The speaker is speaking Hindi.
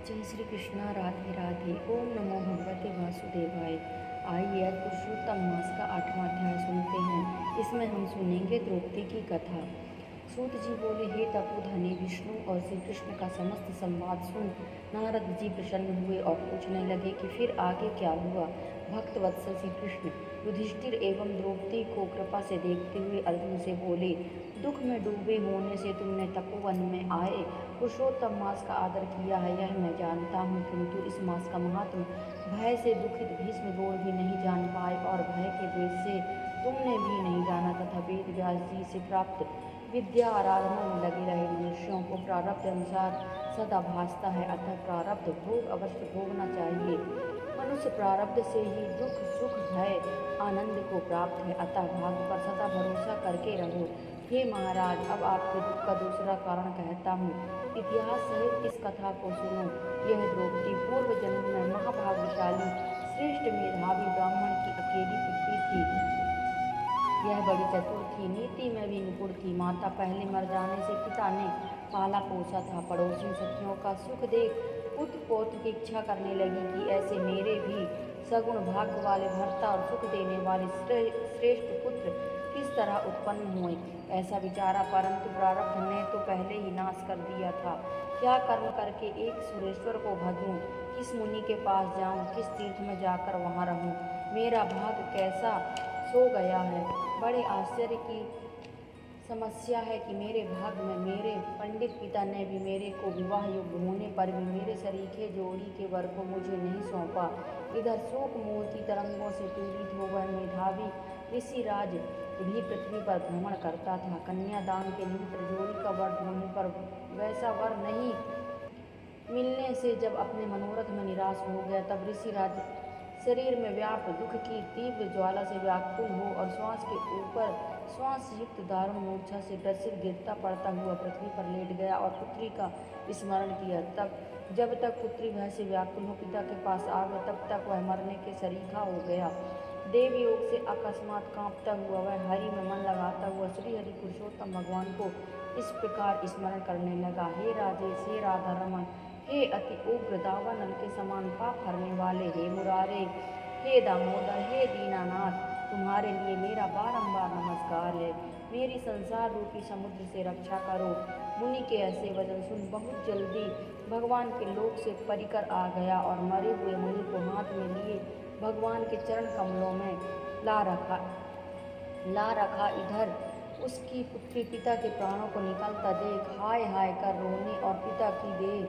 जय श्री कृष्णा। राधे राधे। ओम नमो भगवते वासुदेवाय। आइए आज पुरुषोत्तम मास का 8वां अध्याय सुनते हैं। इसमें हम सुनेंगे द्रौपदी की कथा। सूत जी बोले, हे तपोधने, विष्णु और श्री कृष्ण का समस्त संवाद सुन नारद जी प्रसन्न हुए और पूछने लगे कि फिर आगे क्या हुआ। भक्त वत्सल श्री कृष्ण युधिष्ठिर एवं द्रौपदी को कृपा से देखते हुए अर्जुन से बोले, दुख में डूबे होने से तुमने तपोवन में आए पुरुषोत्तम मास का आदर किया है, यह मैं जानता हूँ, किंतु इस मास का महात्म भय से दुखित भीष्म द्रोण भी नहीं जान पाए और भय के द्वेष से तुमने भी नहीं जाना तथा वेद व्यास जी से प्राप्त विद्या आराधना में लगे रहे। मनुष्यों को प्रारब्ध अनुसार सदा भासता है, अतः प्रारब्ध भोग अवश्य भोगना चाहिए। मनुष्य प्रारब्ध से ही दुख सुख भय आनंद को प्राप्त है, अतः भाग्य पर सदा भरोसा करके रहो। हे महाराज, अब आपके दुख का दूसरा कारण कहता हूँ। इतिहास सहित इस कथा को सुनो। यह द्रौपदी पूर्व जन्म में महाभाग्यशाली श्रेष्ठ मेधावी ब्राह्मण की अकेली पुत्री थी। यह बड़ी चतुर थी, नीति में भी निपुण थी। माता पहले मर जाने से पिता ने पाला पोसा था। पड़ोसी सखियों का सुख देख पुत्र पौत्र की इच्छा करने लगी कि ऐसे मेरे भी सगुण भाग्य वाले भर्ता और सुख देने वाले श्रेष्ठ पुत्र किस तरह उत्पन्न हुए, ऐसा विचारा, परंतु प्रारब्ध ने तो पहले ही नाश कर दिया था। क्या कर्म करके एक सुरेश्वर को भजूं, किस मुनि के पास जाऊं, किस तीर्थ में जाकर वहां रहूं, मेरा भाग्य कैसा सो गया है। बड़े आश्चर्य की समस्या है कि मेरे भाग्य में मेरे पंडित पिता ने भी मेरे को विवाह योग्य होने पर भी मेरे सरीखे जोड़ी के वर को मुझे नहीं सौंपा। इधर शोक मोती तरंगों से पीड़ित हो वह मेधावी ऋषिराज भी पृथ्वी पर भ्रमण करता था। कन्यादान के निमित्त जोड़ी का वर ढूंढने पर वैसा वर नहीं मिलने से जब अपने मनोरथ में निराश हो गया, तब ऋषिराज शरीर में व्याप्त दुख की तीव्र ज्वाला से व्याकुल हो और श्वास के ऊपर श्वास युक्त दारुण मूर्छा से ग्रसित गिरता पड़ता हुआ पृथ्वी पर लेट गया और पुत्री का स्मरण किया। तब जब तक पुत्री भय से व्याकुल हो पिता के पास आ गया, तब तक वह मरने के सरीखा हो गया। देव योग से अकस्मात कांपता हुआ वह हरि में मन लगाता हुआ श्री हरि पुरुषोत्तम भगवान को इस प्रकार स्मरण करने लगा, हे राजेश, हे राधा रमन, हे अति उग्र दावानल के समान पाप हरने वाले, हे मुरारे, हे दामोदर, हे दीनानाथ, तुम्हारे लिए मेरा बारंबार नमस्कार है। मेरी संसार रूपी समुद्र से रक्षा करो। मुनि के ऐसे वचन सुन बहुत जल्दी भगवान के लोक से परिकर आ गया और मरे हुए मुनि को हाथ में लिए भगवान के चरण कमलों में ला रखा। इधर उसकी पुत्री पिता के प्राणों को निकलता देख हाय हाय कर रोने और पिता की देह